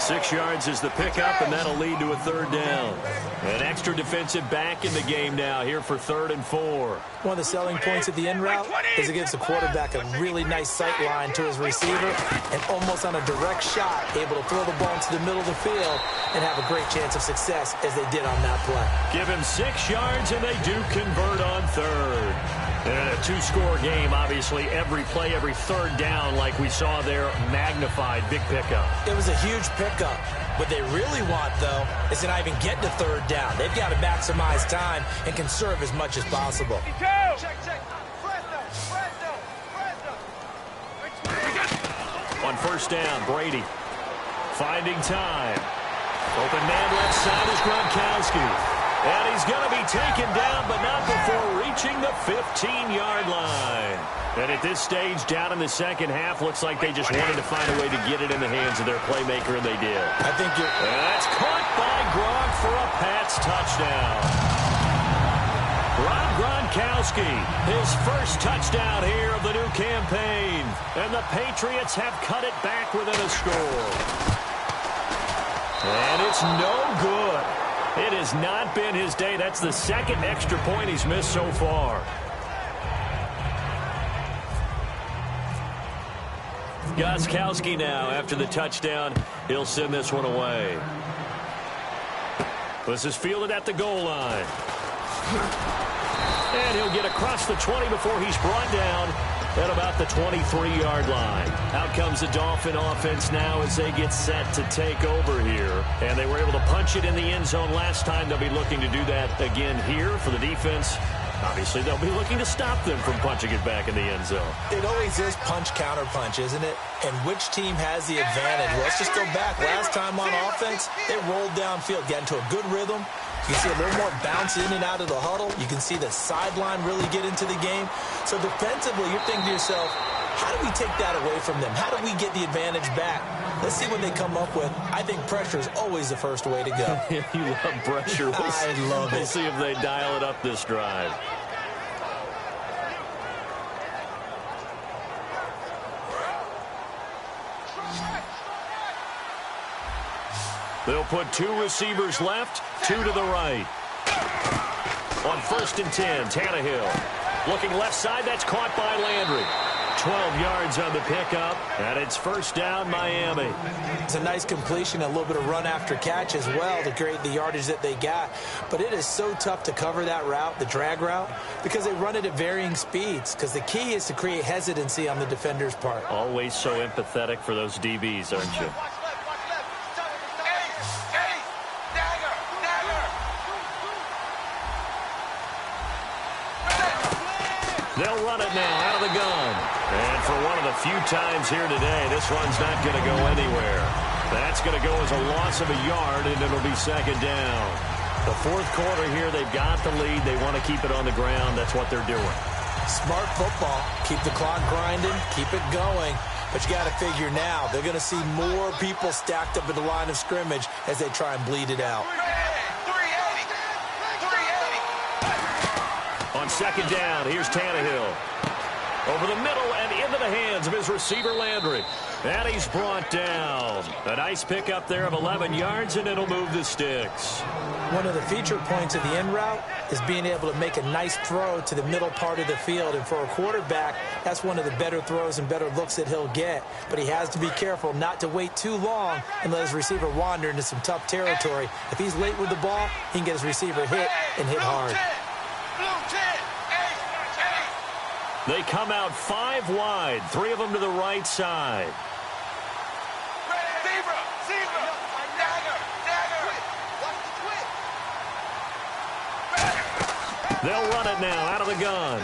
6 yards is the pickup, and that'll lead to a third down. An extra defensive back in the game now here for 3rd and 4. One of the selling points of the in route is it gives the quarterback a really nice sight line to his receiver and almost on a direct shot able to throw the ball into the middle of the field and have a great chance of success as they did on that play. Give him 6 yards, and they do convert on 3rd. And a 2-score game, obviously, every play, every third down, like we saw there, magnified, big pickup. It was a huge pickup. What they really want, though, is to not even get to 3rd down. They've got to maximize time and conserve as much as possible. On first down, Brady finding time. Open man left side is Gronkowski. And he's going to be taken down, but not before reaching the 15-yard line. And at this stage, down in the second half, looks like they just wanted to find a way to get it in the hands of their playmaker, and they did. I think you're... And that's caught by Gronk for a Pats touchdown. Rob Gronkowski, his first touchdown here of the new campaign. And the Patriots have cut it back within a score. And it's no good. It has not been his day. That's the second extra point he's missed so far. Gronkowski now, after the touchdown, he'll send this one away. This is fielded at the goal line. And he'll get across the 20 before he's brought down at about the 23-yard line. Out comes the Dolphin offense now as they get set to take over here. And they were able to punch it in the end zone last time. They'll be looking to do that again here for the defense. Obviously, they'll be looking to stop them from punching it back in the end zone. It always is punch-counter-punch, isn't it? And which team has the advantage? Well, let's just go back. Last time on offense, they rolled downfield, got into a good rhythm. You can see a little more bounce in and out of the huddle. You can see the sideline really get into the game. So defensively, you're thinking to yourself, how do we take that away from them? How do we get the advantage back? Let's see what they come up with. I think pressure is always the first way to go. You love pressure. I love it. We'll see if they dial it up this drive. They'll put two receivers left, two to the right. On 1st and 10, Tannehill. Looking left side, that's caught by Landry. 12 yards on the pickup, and it's first down, Miami. It's a nice completion, a little bit of run after catch as well to create the yardage that they got. But it is so tough to cover that route, the drag route, because they run it at varying speeds. Because the key is to create hesitancy on the defender's part. Always so empathetic for those DBs, aren't you? They'll run it now out of the gun. And for one of the few times here today, this one's not going to go anywhere. That's going to go as a loss of a yard, and it'll be second down. The fourth quarter here, they've got the lead. They want to keep it on the ground. That's what they're doing. Smart football. Keep the clock grinding. Keep it going. But you got to figure now, they're going to see more people stacked up at the line of scrimmage as they try and bleed it out. On second down, here's Tannehill. Over the middle and into the hands of his receiver, Landry. And he's brought down. A nice pickup there of 11 yards, and it'll move the sticks. One of the feature points of the end route is being able to make a nice throw to the middle part of the field. And for a quarterback, that's one of the better throws and better looks that he'll get. But he has to be careful not to wait too long and let his receiver wander into some tough territory. If he's late with the ball, he can get his receiver hit and hit hard. They come out 5 wide, 3 of them to the right side. They'll run it now out of the gun.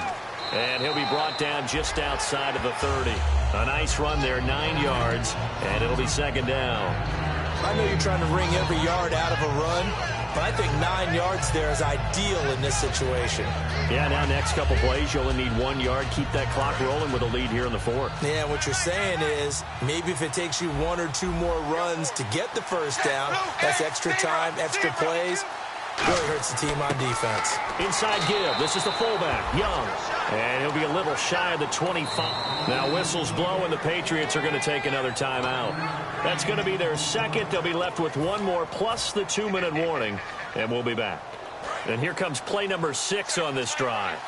And he'll be brought down just outside of the 30. A nice run there, 9 yards, and it'll be second down. I know you're trying to wring every yard out of a run, but I think 9 yards there is ideal in this situation. Yeah, now next couple plays, you only need 1 yard. Keep that clock rolling with a lead here in the fourth. Yeah, what you're saying is maybe if it takes you 1 or 2 more runs to get the first down, that's extra time, extra plays. Really hurts the team on defense. Inside give. This is the fullback, Young. And he'll be a little shy of the 25. Now whistles blow, and the Patriots are going to take another timeout. That's going to be their second. They'll be left with 1 more plus the 2-minute warning, and we'll be back. And here comes play number 6 on this drive.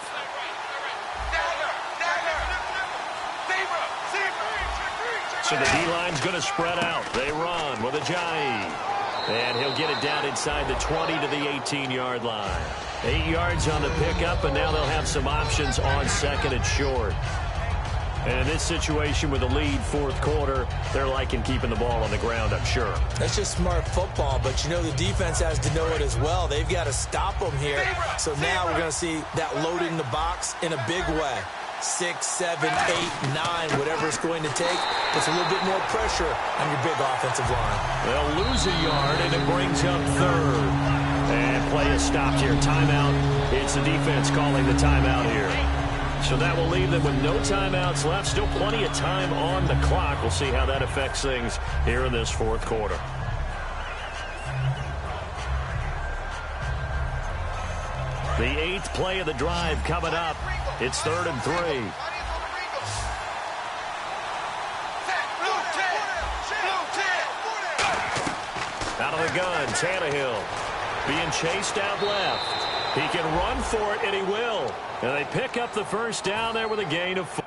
So the D-line's going to spread out. They run with Ajayi. And he'll get it down inside the 20 to the 18-yard line. 8 yards on the pickup, and now they'll have some options on second and short. And in this situation with a lead fourth quarter, they're liking keeping the ball on the ground, I'm sure. That's just smart football, but you know the defense has to know it as well. They've got to stop them here. So now we're going to see that loading the box in a big way. 6, 7, 8, 9, whatever it's going to take. Puts a little bit more pressure on your big offensive line. They'll lose a yard, and it brings up third. And play is stopped here. Timeout. It's the defense calling the timeout here. So that will leave them with no timeouts left. Still plenty of time on the clock. We'll see how that affects things here in this fourth quarter. The 8th play of the drive coming up. It's 3rd and 3. Out of the gun, Tannehill being chased out left. He can run for it, and he will. And they pick up the first down there with a gain of 4.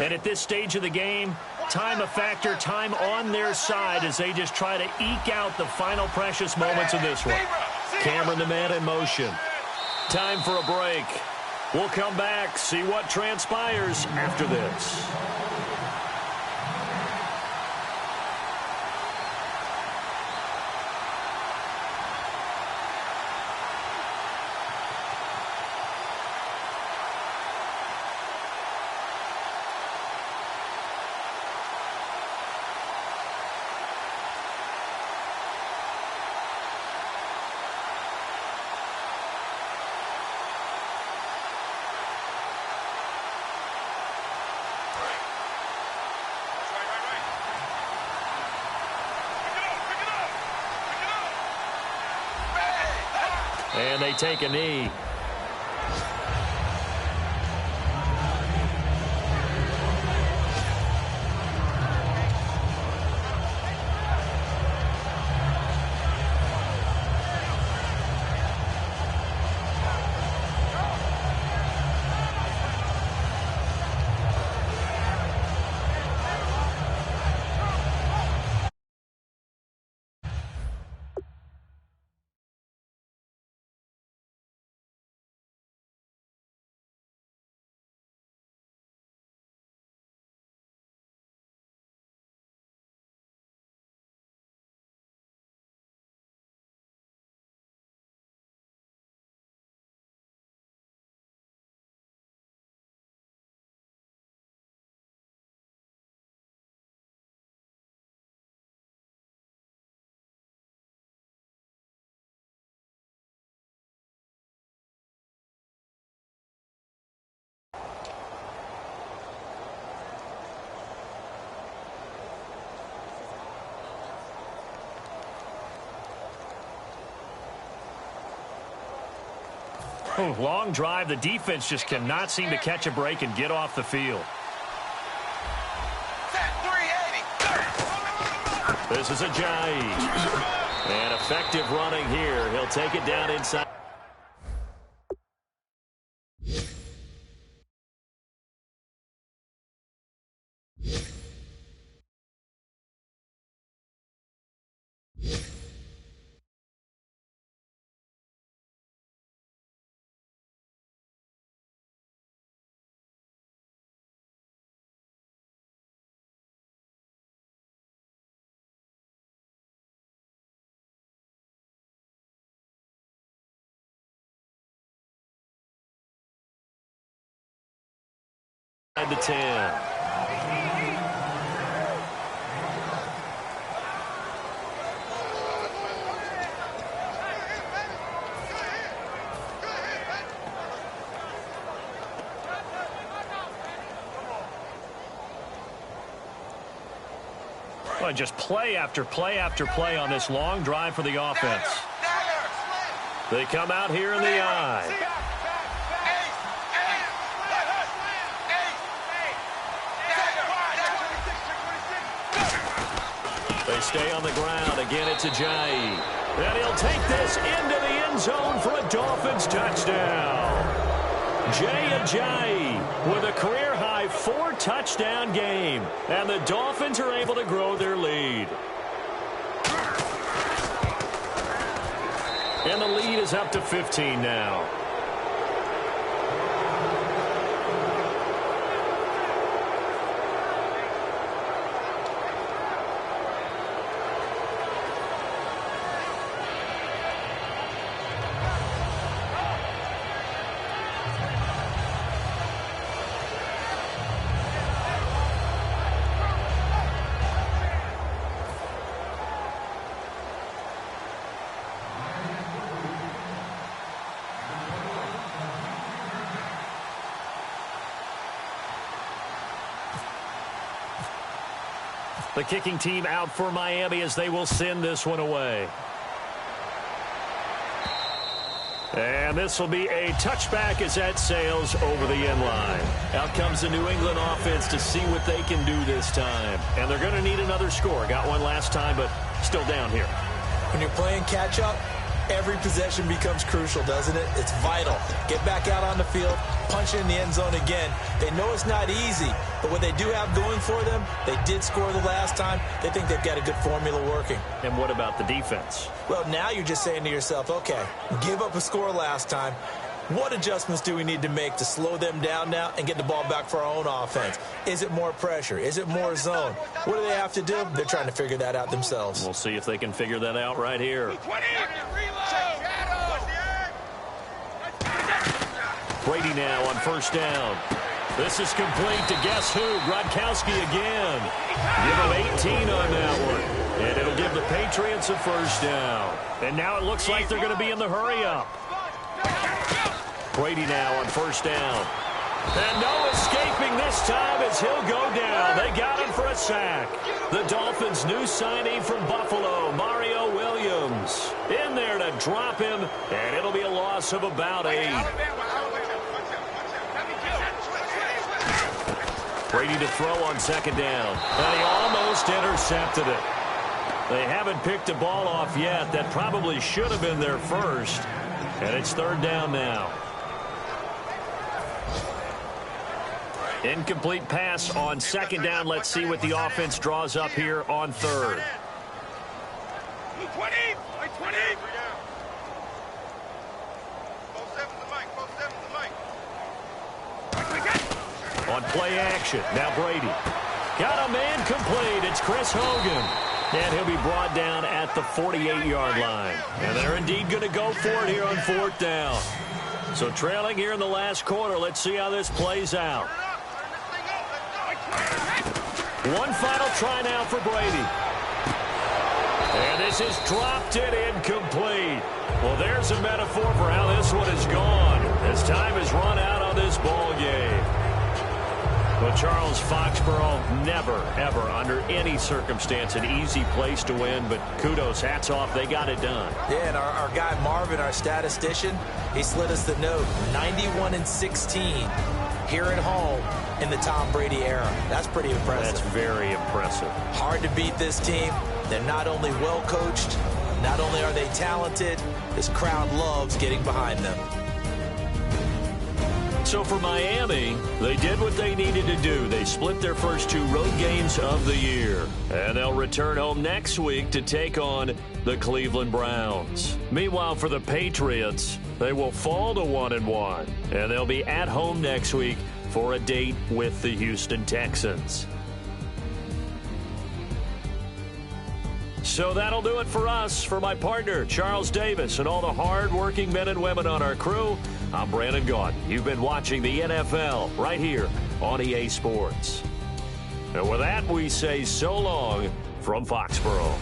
And at this stage of the game, time a factor, time on their side as they just try to eke out the final precious moments of this one. Cameron the man in motion. Time for a break. We'll come back, see what transpires after this. And they take a knee. Long drive. The defense just cannot seem to catch a break and get off the field. This is a Ajayi. And effective running here. He'll take it down inside. The 10. Well, just play after play after play on this long drive for the offense. They come out here in the eye. They stay on the ground. Again, it's Ajayi. And he'll take this into the end zone for a Dolphins touchdown. Jay Ajayi with a career-high 4-touchdown game. And the Dolphins are able to grow their lead. And the lead is up to 15 now. The kicking team out for Miami as they will send this one away. And this will be a touchback as that sails over the end line. Out comes the New England offense to see what they can do this time. And they're going to need another score. Got one last time, but still down here. When you're playing catch-up, every possession becomes crucial, doesn't it? It's vital. Get back out on the field, punch it in the end zone again. They know it's not easy, but what they do have going for them, they did score the last time. They think they've got a good formula working. And what about the defense? Well, now you're just saying to yourself, okay, give up a score last time. What adjustments do we need to make to slow them down now and get the ball back for our own offense? Is it more pressure? Is it more zone? What do they have to do? They're trying to figure that out themselves. We'll see if they can figure that out right here. Brady now on first down. This is complete to guess who? Gronkowski again. Give him 18 on that one. And it'll give the Patriots a first down. And now it looks like they're going to be in the hurry-up. Brady now on first down. And no escaping this time as he'll go down. They got him for a sack. The Dolphins' new signee from Buffalo, Mario Williams, in there to drop him, and it'll be a loss of about 8. Brady to throw on second down, and he almost intercepted it. They haven't picked a ball off yet. That probably should have been their first, and it's third down now. Incomplete pass on second down. Let's see what the offense draws up here on third. 20. On play action, now Brady. Got a man complete. It's Chris Hogan. And he'll be brought down at the 48-yard line. And they're indeed going to go for it here on fourth down. So trailing here in the last quarter. Let's see how this plays out. One final try now for Brady. And this is dropped it incomplete. Well, there's a metaphor for how this one is gone. As time has run out on this ball game. Well, Charles, Foxborough, never, ever, under any circumstance, an easy place to win. But kudos, hats off, they got it done. Yeah, and our guy Marvin, our statistician, he slid us the note. 91-16 here at home in the Tom Brady era. That's pretty impressive. That's very impressive. Hard to beat this team. They're not only well coached, not only are they talented, this crowd loves getting behind them. So for Miami, they did what they needed to do. They split their first 2 road games of the year. And they'll return home next week to take on the Cleveland Browns. Meanwhile, for the Patriots, they will fall to 1-1. And they'll be at home next week for a date with the Houston Texans. So that'll do it for us. For my partner, Charles Davis, and all the hard-working men and women on our crew, I'm Brandon Gaudin. You've been watching the NFL right here on EA Sports. And with that, we say so long from Foxborough.